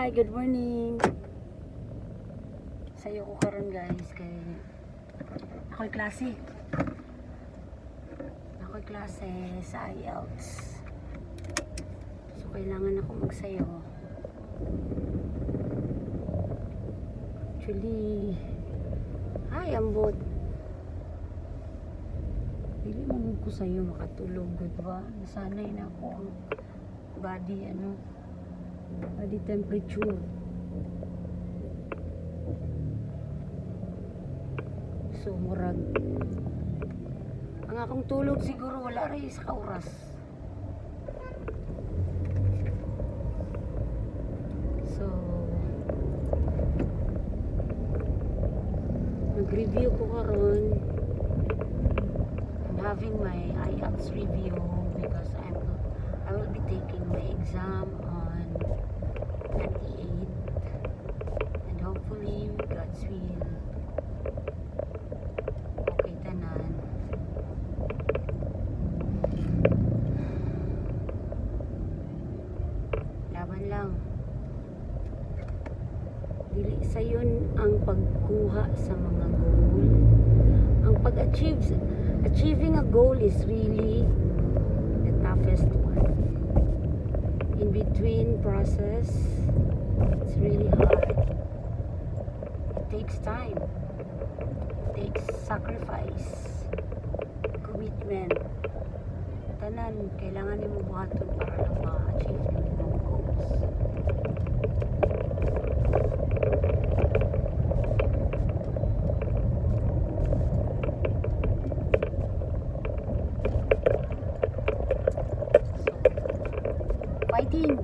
Hi, good morning. Sayo ko karon guys kay ako'y klase. Ako'y klase sa IELTS. So kailangan ako magsayo. Actually, ay ambot. Dili mo ko sayo makatulog, good ba? Nasanay na ako ang body body temperature. So murag ang akong tulog siguro wala rin sa kauras. So nag-review ko karon. I'm having my IELTS review because I will be taking my exam on 28th, and hopefully with God's will okay tanan. Laban lang. Dili sayon ang pagkuha sa mga goal. Ang achieving a goal is really the toughest one. In between process, it's really hard. It takes time. It takes sacrifice, commitment. Tanan, kailangan nimo buhaton para lang ma-achieve yung goals. Fighting.